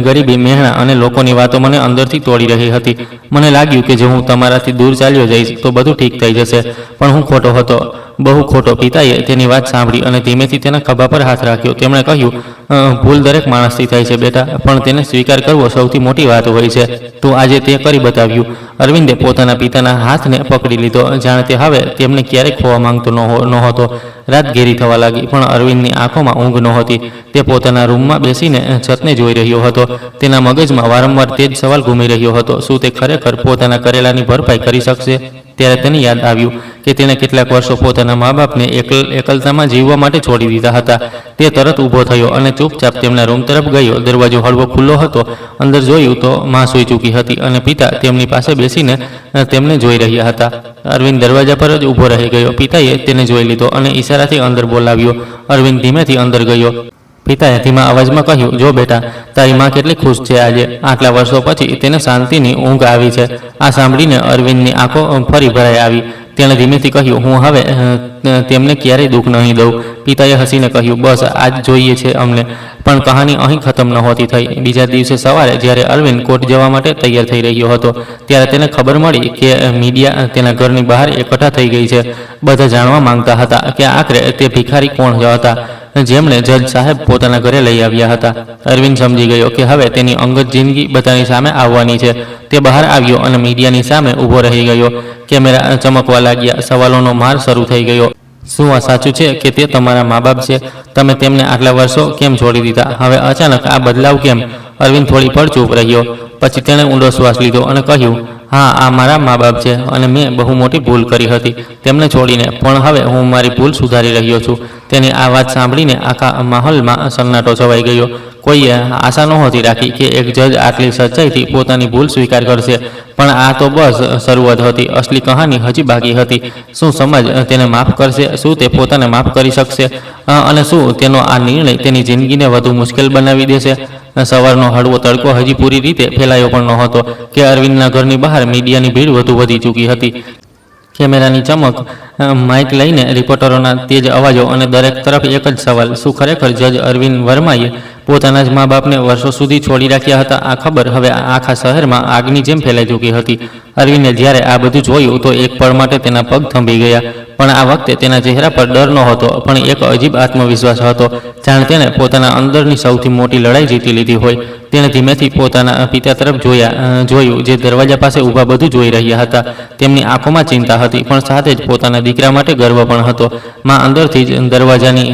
S1: ગરીબી, મહેણા અને લોકોની વાતો મને અંદરથી તોડી રહી હતી. મને લાગ્યું કે જો હું તમારાથી દૂર ચાલ્યો જઈશ તો બધું ઠીક થઈ જશે, પણ હું ખોટો હતો, બહુ ખોટો. પિતાએ તેની વાત સાંભળી અને ધીમેથી તેના ખભા પર હાથ રાખ્યો. તેમણે કહ્યું, ભૂલ દરેક માણસથી થાય છે બેટા, પણ તેને સ્વીકાર કરવો સૌથી મોટી વાત હોય છે. તું આજે તે કરી બતાવ્યું. અરવિંદે પોતાના પિતાના હાથને પકડી લીધો, જાણે તે હવે તેમને ક્યારેય ખોવા માંગતો નહોતો. રાત ઘેરી થવા લાગી, પણ અરવિંદની આંખોમાં ઊંઘ નહોતી. તે પોતાના રૂમમાં બેસીને છતને જોઈ રહ્યો હતો. તેના મગજમાં વારંવાર તે જ સવાલ ઘૂમી રહ્યો હતો, શું તે ખરેખર પોતાના કરેલાની ભરપાઈ કરી શકશે? ત્યારે તેને યાદ આવ્યું કે તેણે કેટલાક વર્ષો પોતાના મા બાપને એકલતામાં જીવવા માટે છોડી દીધા હતા. તે તરત ઊભો થયો અને ચૂપચાપ તેમના રૂમ તરફ ગયો. દરવાજો હળવો ખુલ્લો હતો. અંદર જોયું તો માં સૂઈ ચૂકી હતી અને પિતા તેમની પાસે બેસીને તેમને જોઈ રહ્યા હતા. અરવિંદ દરવાજા પર જ ઊભો રહી ગયો. પિતાએ તેને જોઈ લીધો અને ઈશારાથી અંદર બોલાવ્યો. અરવિંદ ધીમેથી અંદર ગયો. પિતાએ ધીમા અવાજમાં કહ્યું, જો બેટા, તારી માં કેટલી ખુશ છે આજે. આટલા વર્ષો પછી તેને શાંતિની ઊંઘ આવી છે. આ સાંભળીને અરવિંદની આંખો ફરી ભરાઈ આવી. તેણે ધીમેથી કહ્યું, હું હવે તેમને ક્યારેય દુઃખ નહીં દઉં. પિતાએ હસીને કહ્યું, બસ આજ જોઈએ છે અમને. પણ કહાની અહીં ખતમ નહોતી થઈ. બીજા દિવસે સવારે જ્યારે અરવિંદ કોર્ટ જવા માટે તૈયાર થઈ રહ્યો હતો, ત્યારે તેને ખબર મળી કે મીડિયા તેના ઘરની બહાર એકઠા થઈ ગઈ છે. બધા જાણવા માંગતા હતા કે આખરે તે ભિખારી કોણ હતા જેમણે જજ સાહેબ પોતાના ઘરે લઈ આવ્યા હતા. અરવિંદ સમજી ગયો કે હવે તેની અંગત જિંદગી બધાની સામે આવવાની છે. તે બહાર આવ્યો અને મીડિયાની સામે ઊભો રહી ગયો. કેમેરા ચમકવા લાગ્યા. સવાલોનો માર શરૂ થઈ ગયો. શું આ સાચું છે કે તે તમારા મા બાપ છે? તમે તેમને આટલા વર્ષો કેમ છોડી દીધા? હવે અચાનક આ બદલાવ કેમ? અરવિંદ થોડી પળ ચૂપ રહ્યો. પછી તેણે ઊંડો શ્વાસ લીધો અને કહ્યું, હા, આ મારા મા બાપ છે અને મેં બહુ મોટી ભૂલ કરી હતી તેમને છોડીને, પણ હવે હું મારી ભૂલ સુધારી રહ્યો છું. તેની આ વાત સાંભળીને આખા માહોલમાં સન્નાટો છવાઈ ગયો. કોઈએ આશા નહોતી રાખી કે એક જજ આટલી સચ્ચાઈથી પોતાની ભૂલ સ્વીકાર કરશે, પણ આ તો બસ શરૂઆત હતી. અસલી કહાની હજી બાકી હતી. શું સમાજ તેને માફ કરશે? શું તે પોતાને માફ કરી શકશે? અને શું તેનો આ નિર્ણય તેની જિંદગીને વધુ મુશ્કેલ બનાવી દેશે? સવારનો હળવો તડકો હજી પૂરી રીતે ફેલાયો પણ નહોતો કે અરવિંદના ઘરની બહાર મીડિયાની ભીડ વધુ વધી ચૂકી હતી. કેમેરાની ચમક, માઇક લઈને રિપોર્ટરોના તેજ અવાજો અને દરેક તરફ એક જ સવાલ, શું ખરેખર જજ અરવિંદ વર્માએ પોતાના જ મા બાપને વર્ષો સુધી છોડી રાખ્યા હતા? આ ખબર હવે આખા શહેરમાં આગની જેમ ફેલાઈ ચૂકી હતી. અરવિંદે જ્યારે આ બધું જોયું તો એક પળ માટે તેના પગ થંભી ગયા. પણ આ વખતે તેના ચહેરા પર ડર નહોતો, પણ એક અજીબ આત્મવિશ્વાસ હતો, જાણે તેણે પોતાના અંદરની સૌથી મોટી લડાઈ જીતી લીધી હોય. તેણે ધીમેથી પોતાના પિતા તરફ જોયું, જે દરવાજા પાસે ઊભા બધું જોઈ રહ્યા હતા. તેમની આંખોમાં ચિંતા હતી, પણ સાથે જ પોતાના દીકરા માટે ગર્વ પણ હતો. માં અંદરથી જ દરવાજાની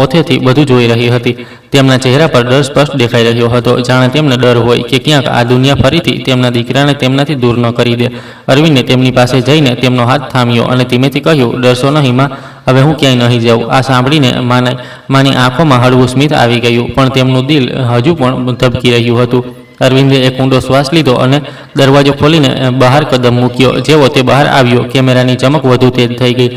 S1: ઓથેથી બધું જોઈ રહી હતી. તેમના ચહેરા પર ડર સ્પષ્ટ દેખાઈ રહ્યો હતો, જાણે તેમને ડર હોય કે ક્યાંક આ દુનિયા ફરીથી તેમના દીકરાને તેમનાથી દૂર ન કરી દે. અરવિંદે તેમની પાસે જઈને તેમનો હાથ થામ્યો અને ધીમેથી કહ્યું, ડરશો નહીં માં, હવે હું ક્યાંય નહીં જાઉં. આ સાંભળીને માની આંખોમાં હળવું સ્મિત આવી ગયું, પણ તેમનું દિલ હજુ પણ ધબકી રહ્યું હતું. અરવિંદે એક ઊંડો શ્વાસ લીધો અને દરવાજો ખોલીને બહાર કદમ મૂક્યો. જેવો તે બહાર આવ્યો, કેમેરાની ચમક વધુ તેજ થઈ ગઈ.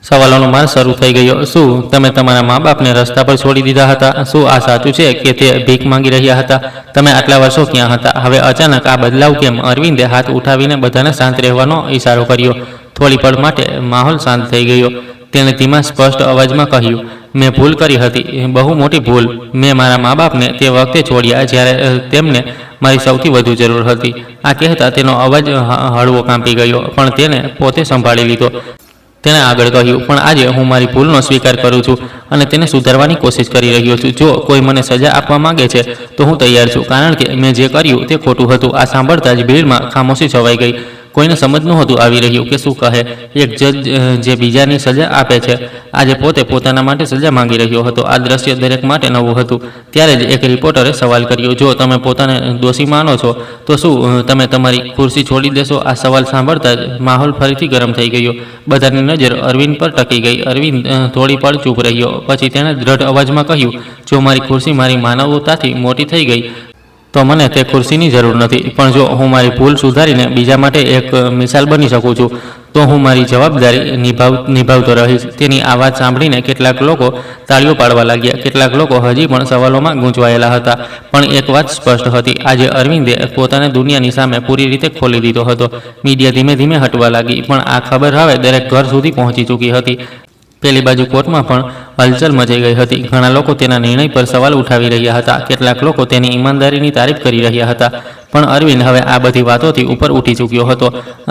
S1: સવાલોનો માર શરૂ થઈ ગયો. શું તમે તમારા મા બાપને રસ્તા પર છોડી દીધા હતા? શું આ સાચું છે કે તે ભીખ માંગી રહ્યા હતા? તમે આટલા વર્ષો ક્યાં હતા? હવે અચાનક આ બદલાવ કેમ? અરવિંદે હાથ ઉઠાવીને બધાને શાંત રહેવાનો ઈશારો કર્યો. થોડી પળ માટે માહોલ શાંત થઈ ગયો. તેણે ધીમા સ્પષ્ટ અવાજમાં કહ્યું, મેં ભૂલ કરી હતી, બહુ મોટી ભૂલ. મેં મારા મા બાપને તે વખતે છોડ્યા જ્યારે તેમને મારી સૌથી વધુ જરૂર હતી. આ કહેતા તેનો અવાજ હળવો કાંપી ગયો, પણ તેને પોતે સંભાળી લીધો. તેણે આગળ કહ્યું, પણ આજે હું મારી ભૂલનો સ્વીકાર કરું છું અને તેને સુધારવાની કોશિશ કરી રહ્યો છું. જો કોઈ મને સજા આપવા માંગે છે તો હું તૈયાર છું, કારણ કે મેં જે કર્યું તે ખોટું હતું. આ સાંભળતા જ ભીડમાં ખામોશી છવાઈ ગઈ. કોઈને સમજ નહોતું આવી રહ્યું કે શું કહે. એક જજ જે બીજાની સજા આપે છે, આજે પોતે પોતાના માટે સજા માંગી રહ્યો હતો. આ દ્રશ્ય દરેક માટે નવું હતું. ત્યારે જ એક રિપોર્ટરે સવાલ કર્યો, જો તમે પોતાને દોષી માનો છો તો શું તમે તમારી ખુરશી છોડી દેશો? આ સવાલ સાંભળતા જ માહોલ ફરીથી ગરમ થઈ ગયો. બધાની નજર અરવિંદ પર ટકી ગઈ. અરવિંદ થોડી પળ ચૂપ રહ્યો. પછી તેણે દ્રઢ અવાજમાં કહ્યું, જો મારી ખુરશી મારી માનવતાથી મોટી થઈ ગઈ તો મને તે ખુરશીની જરૂર નથી. પણ જો હું મારી ભૂલ સુધારીને બીજા માટે એક મિસાલ બની શકું છું તો હું મારી જવાબદારી નિભાવતો રહીશ. તેની આ વાત સાંભળીને કેટલાક લોકો તાળીઓ પાડવા લાગ્યા. કેટલાક લોકો હજી પણ સવાલોમાં ગૂંચવાયેલા હતા. પણ એક વાત સ્પષ્ટ હતી, આજે અરવિંદે પોતાને દુનિયાની સામે પૂરી રીતે ખોલી દીધો હતો. મીડિયા ધીમે ધીમે હટવા લાગી, પણ આ ખબર હવે દરેક ઘર સુધી પહોંચી ચૂકી હતી. પેલી બાજુ કોર્ટમાં પણ હલચલ મચી ગઈ હતી. ઘણા લોકો તેના નિર્ણય પર સવાલ ઉઠાવી રહ્યા હતા. કેટલાક લોકો તેની ઈમાનદારીની તારીફ કરી રહ્યા હતા. પણ અરવિંદ હવે આ બધી વાતોથી ઉપર ઉઠી ચૂક્યો હતો.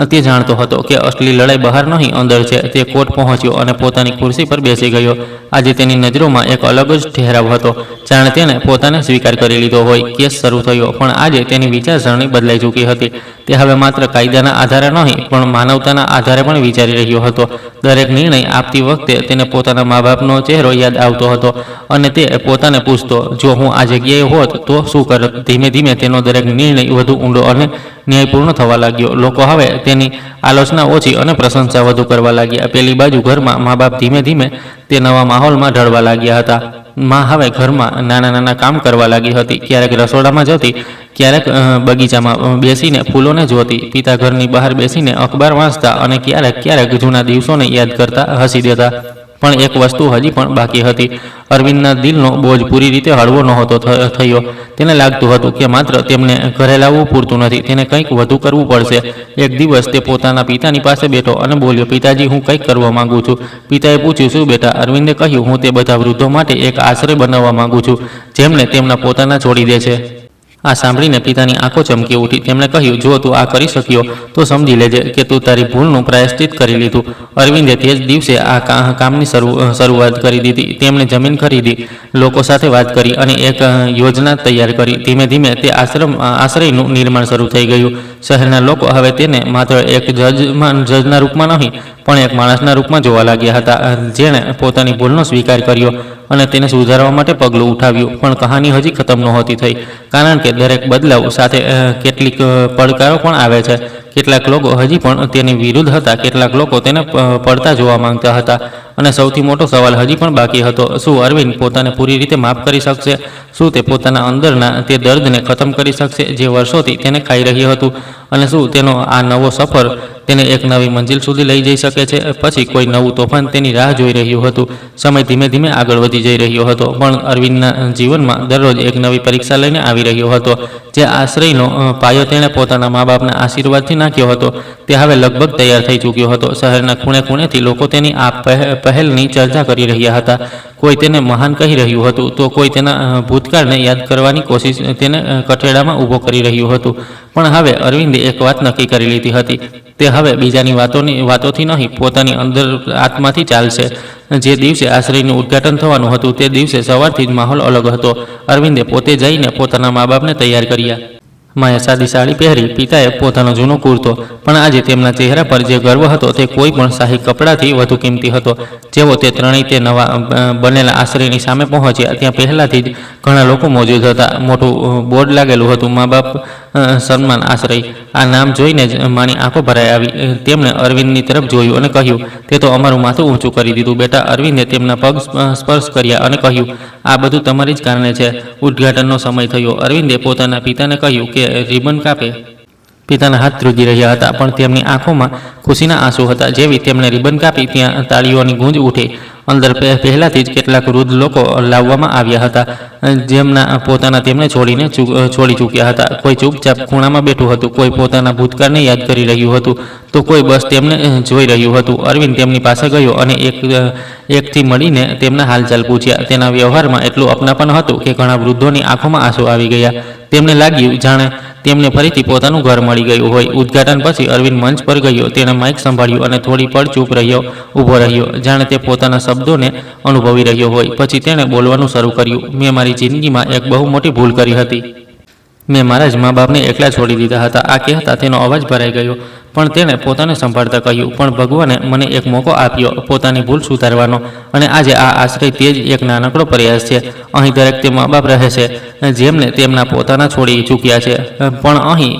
S1: તે જાણતો હતો કે અસલી લડાઈ બહાર નહીં, અંદર છે. તે કોર્ટ પહોંચ્યો અને પોતાની ખુરશી પર બેસી ગયો. આજે તેની નજરોમાં એક અલગ જ ઠહેરાવ હતો, જાણે તેણે પોતાને સ્વીકાર કરી લીધો હોય. કેસ શરૂ થયો, પણ આજે તેની વિચારસરણી બદલાઈ ચૂકી હતી. તે હવે માત્ર કાયદાના આધારે નહીં, પણ માનવતાના આધારે પણ વિચારી રહ્યો હતો. દરેક નિર્ણય આપતી વખતે તેને પોતાના મા બાપનો ચહેરો યાદ આવતો હતો અને તે પોતાને પૂછતો, જો હું આ જગ્યાએ હોત તો શું કરત? ધીમે ધીમે તેનો દરેક નિર્ણય વધુ ઊંડો અને ન્યાયપૂર્ણ થવા લાગ્યો. લોકો હવે તેની આલોચના ઓછી અને પ્રશંસા વધુ કરવા લાગ્યા. પેલી બાજુ ઘરમાં મા બાપ ધીમે ધીમે તે નવા માહોલમાં ઢળવા લાગ્યા હતા. માં હવે ઘરમાં નાના નાના કામ કરવા લાગી હતી. ક્યારેક રસોડામાં જતી, ક્યારેક બગીચામાં બેસીને ફૂલોને જોતી. પિતા ઘરની બહાર બેસીને અખબાર વાંચતા અને ક્યારેક જૂના દિવસોને યાદ કરતા હસી દેતા. પણ એક વસ્તુ હજી પણ બાકી હતી. અરવિંદના દિલનો બોજ પૂરી રીતે હળવો નહોતો થયો. તેને લાગતું હતું કે માત્ર તેમને ઘરે લાવવું પૂરતું નથી, તેને કંઈક વધુ કરવું પડશે. એક દિવસ તે પોતાના પિતાની પાસે બેઠો અને બોલ્યો, પિતાજી, હું કંઈક કરવા માંગુ છું. પિતાએ પૂછ્યું, શું બેટા? અરવિંદે કહ્યું, હું તે બધા વૃદ્ધો માટે એક આશ્રય બનાવવા માંગુ છું જેમને તેમના પોતાના છોડી દે છે. આ સાંભળીને પિતાની આંખો ચમકી ઉઠી. તેમણે કહ્યું, જો તું આ કરી શક્યો તો સમજી લેજે કે તું તારી ભૂલનું પ્રાયશ્ચિત કરી લીધું. અરવિંદે તે જ દિવસે આ કામની શરૂઆત કરી દીધી. તેમણે જમીન ખરીદી, લોકો સાથે વાત કરી અને એક યોજના તૈયાર કરી. ધીમે ધીમે તે આશ્રયનું નિર્માણ શરૂ થઈ ગયું. શહેરના લોકો હવે તેને માત્ર એક જજના રૂપમાં નહીં, પણ એક માણસના રૂપમાં જોવા લાગ્યા હતા, જેણે પોતાની ભૂલનો સ્વીકાર કર્યો અને તેને સુધારવા માટે પગલું ઉઠાવ્યું. પણ કહાની હજી ખતમ નહોતી થઈ, કારણ કે દરેક બદલાવ સાથે કેટલીક પડકારો પણ આવે છે. કેટલાક લોકો હજી પણ તેની વિરુદ્ધ હતા, કેટલાક લોકો તેને પડતા જોવા માંગતા હતા, અને સૌથી મોટો સવાલ હજી પણ બાકી હતો, શું અરવિંદ પોતાને પૂરી રીતે માફ કરી શકશે? શું તે પોતાના અંદરના તે દર્દને ખતમ કરી શકશે જે વર્ષોથી તેને ખાઈ રહ્યું હતું? અને શું તેનો આ નવો સફર તેને એક નવી મંજિલ સુધી લઈ જઈ શકે છે? પછી કોઈ નવું તોફાન તેની રાહ જોઈ રહ્યું હતું. સમય ધીમે ધીમે આગળ વધી જઈ રહ્યો હતો, પણ અરવિંદના જીવનમાં દરરોજ એક નવી પરીક્ષા લઈને આવી રહ્યો હતો. જે આશ્રયનો પાયો તેણે પોતાના મા બાપના આશીર્વાદથી નાખ્યો હતો, તે હવે લગભગ તૈયાર થઈ ચૂક્યો હતો. શહેરના ખૂણે ખૂણેથી લોકો તેની આ પહેલની ચર્ચા કરી રહ્યા હતા. કોઈ તેને મહાન કહી રહ્યું હતું, તો કોઈ તેના ભૂતકાળને યાદ કરવાની કોશિશ તેને કઠેડામાં ઊભો કરી રહ્યું હતું. પણ હવે અરવિંદે એક વાત નક્કી કરી લીધી હતી, તે હવે બીજાની વાતોથી નહીં, પોતાની અંદર આત્માથી ચાલશે. જે દિવસે આશ્રયનું ઉદ્ઘાટન થવાનું હતું તે દિવસે સવારથી જ માહોલ અલગ હતો. અરવિંદે પોતે જઈને પોતાના મા બાપને તૈયાર કર્યા. માએ સાદી સાડી પહેરી, પિતાએ પોતાનો જૂનો કુર્તો, પણ આજે તેમના ચહેરા પર જે ગર્વ હતો તે કોઈ પણ શાહી કપડાથી વધુ કિંમતી હતો. જેવો તે ત્રણેય તે નવા બનેલા આશ્રયની સામે પહોંચ્યા, ત્યાં પહેલાથી જ ઘણા લોકો મોજૂદ હતા. મોટું બોર્ડ લાગેલું હતું, મા બાપ સન્માન આશ્રય. આ નામ જોઈને જ માની આંખો ભરાઈ આવી. તેમણે અરવિંદની તરફ જોયું અને કહ્યું, તે તો અમારું માથું ઊંચું કરી દીધું બેટા. અરવિંદે તેમના પગ સ્પર્શ કર્યા અને કહ્યું, આ બધું તમારી જ કારણે છે. ઉદ્ઘાટનનો સમય થયો. અરવિંદે પોતાના પિતાને કહ્યું કે રિબન કાપે. પિતાના હાથ ધ્રુજી રહ્યા હતા, પણ તેમની આંખોમાં ખુશીના આંસુ હતા. જેવી તેમણે રિબન કાપી, ત્યાં તાળીઓની ગૂંજ ઉઠી અંદર પહેલાથી જ કેટલાક વૃદ્ધ લોકો લાવવામાં આવ્યા હતા, જેમના પોતાના તેમને છોડી ચૂક્યા હતા. કોઈ ચૂપચાપ ખૂણામાં બેઠું હતું, કોઈ પોતાના ભૂતકાળને યાદ કરી રહ્યું હતું, તો કોઈ બસ તેમને જોઈ રહ્યું હતું. અરવિંદ તેમની પાસે ગયો અને એકથી મળીને તેમના હાલચાલ પૂછ્યા. તેના વ્યવહારમાં એટલું અપનાપન હતું કે ઘણા વૃદ્ધોની આંખોમાં આંસુ આવી ગયા. તેમને લાગ્યું જાણે તેમને ફરીથી પોતાનું ઘર મળી ગયું હોય. ઉદ્ઘાટન પછી અરવિંદ મંચ પર ગયો. તેણે માઇક સંભાળ્યું અને થોડી પળ ચૂપ ઊભો રહ્યો, જાણે તે પોતાના શબ્દોને અનુભવી રહ્યો હોય. પછી તેણે બોલવાનું શરૂ કર્યું. મેં મારી જિંદગીમાં એક બહુ મોટી ભૂલ કરી હતી. મેં મારા જ મા બાપને એકલા છોડી દીધા હતા. આ કહેતા તેનો અવાજ ભરાઈ ગયો, પણ તેણે પોતાને સંભાળતા કહ્યું, પણ ભગવાને મને એક મોકો આપ્યો પોતાની ભૂલ સુધારવાનો, અને આજે આ આશ્રય તે જ એક નાનકડો પ્રયાસ છે. અહીં દરેક તે મા બાપ રહે છે જેમને તેમના પોતાના છોડી ચૂક્યા છે, પણ અહીં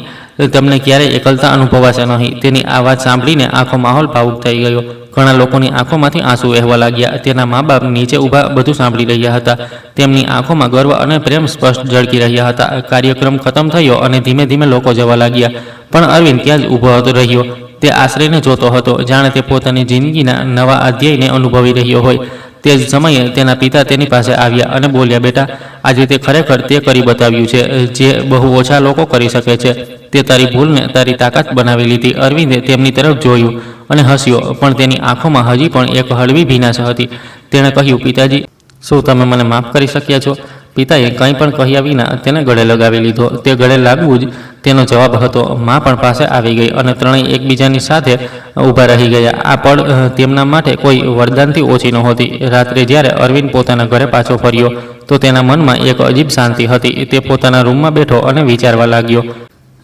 S1: તમને ક્યારેય એકલતા અનુભવાશે નહીં. તેની આ વાત સાંભળીને આખો માહોલ ભાવુક થઈ ગયો. ઘણા લોકોની આંખોમાંથી આંસુ વહેવા લાગ્યા. તેના મા બાપ નીચે ઊભા બધું સાંભળી રહ્યા હતા. તેમની આંખોમાં ગર્વ અને પ્રેમ સ્પષ્ટ ઝળકી રહ્યા હતા. કાર્યક્રમ ખતમ થયો અને ધીમે ધીમે લોકો જવા લાગ્યા, પણ અરવિંદ ત્યાં જ ઊભો રહ્યો. તે આશ્રયને જોતો હતો, જાણે તે પોતાની જિંદગીના નવા અધ્યાયને અનુભવી રહ્યો હોય. તે જ સમયે તેના પિતા તેની પાસે આવ્યા અને બોલ્યા, બેટા, આજે તે ખરેખર તે કરી બતાવ્યું છે જે બહુ ઓછા લોકો કરી શકે છે. તે તારી ભૂલને તારી તાકાત બનાવી લીધી. અરવિંદે તેમની તરફ જોયું અને હસ્યો, પણ તેની આંખોમાં હજી પણ એક હળવી ભીનાશ હતી. તેણે કહ્યું, પિતાજી, શું તમે મને માફ કરી શક્યા છો? પિતાએ કંઈ પણ કહ્યા વિના તેને ગળે લગાવી લીધો. તે ગળે લાગવું જ તેનો જવાબ હતો. મા પણ પાસે આવી ગઈ અને ત્રણેય એકબીજાની સાથે ઊભા રહી ગયા. આ પળ તેમના માટે કોઈ વરદાનથી ઓછી નહોતી. રાત્રે જ્યારે અરવિંદ પોતાના ઘરે પાછો ફર્યો તો તેના મનમાં એક અજીબ શાંતિ હતી. તે પોતાના રૂમમાં બેઠો અને વિચારવા લાગ્યો.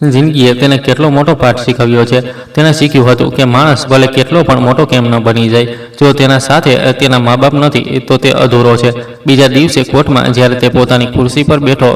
S1: જિંદગીએ તેને કેટલો મોટો પાઠ શીખવ્યો છે. તેણે શીખ્યું હતું કે માણસ ભલે કેટલો પણ મોટો કેમ ન બની જાય, જો તેના સાથે તેના મા બાપ નથી તો તે અધૂરો છે. બીજા દિવસે કોર્ટમાં જ્યારે તે પોતાની ખુરશી પર બેઠો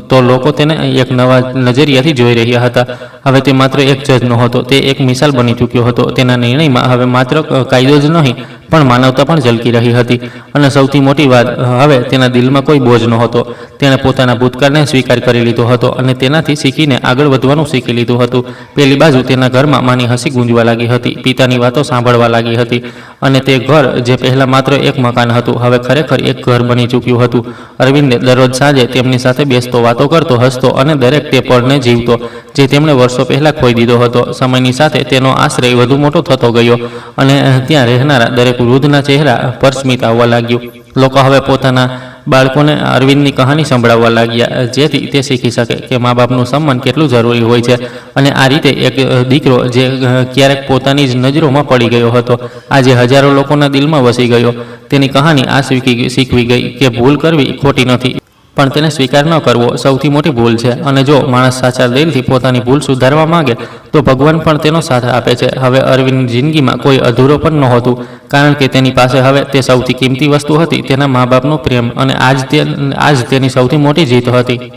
S1: તો લોકો તેને એક નવા નજરિયાથી જોઈ રહ્યા હતા. હવે તે માત્ર એક જજ નહોતો, તે એક મિસાલ બની ચૂક્યો હતો. તેના નિર્ણયમાં હવે માત્ર કાયદો જ નહીં પણ માનવતા પણ ઝલકી રહી હતી. અને સૌથી મોટી વાત, હવે તેના દિલમાં કોઈ બોજ નહોતો. તેણે પોતાના ભૂતકાળને સ્વીકાર કરી લીધો હતો અને તેનાથી શીખીને આગળ વધવાનું શીખી લીધું હતું. પેલી બાજુ તેના ઘરમાં માની હસી ગુંજવા લાગી હતી. પિતાની વાતો સાંભળવા લાગી હતી, અને તે ઘર જે પહેલા માત્ર એક મકાન હતું હવે ખરેખર એક ઘર બની ચૂક્યું હતું. અરવિંદે દરરોજ સાંજે તેમની સાથે બેસતો, વાતો કરતો, હસતો અને દરેક તે પળને જીવતો જે તેમણે વર્ષો પહેલા ખોઈ દીધો હતો. સમયની સાથે તેનો આશ્રય વધુ મોટો થતો ગયો અને ત્યાં રહેનારા દરેક વૃદ્ધના ચહેરા પર સ્મિત આવવા લાગ્યું. લોકો હવે પોતાના બાળકોને અરવિંદની કહાની સંભળાવવા લાગ્યા, જેથી તે શીખી શકે કે મા બાપનું સન્માન કેટલું જરૂરી હોય છે. અને આ રીતે એક દીકરો જે ક્યારેક પોતાની જ નજરોમાં પડી ગયો હતો, આજે હજારો લોકોના દિલમાં વસી ગયો. તેની કહાની આ શીખવી ગઈ કે ભૂલ કરવી ખોટી નથી, પણ તેને સ્વીકાર ન કરવો સૌથી મોટી ભૂલ છે. અને જો માણસ સાચા દિલથી પોતાની ભૂલ સુધારવા માંગે તો ભગવાન પણ તેનો સાથ આપે છે. હવે અરવિંદની જિંદગીમાં કોઈ અધૂરો પણ નહોતું, કારણ કે તેની પાસે હવે તે સૌથી કિંમતી વસ્તુ હતી, તેના મા બાપનો પ્રેમ, અને આજ તેની સૌથી મોટી જીત હતી.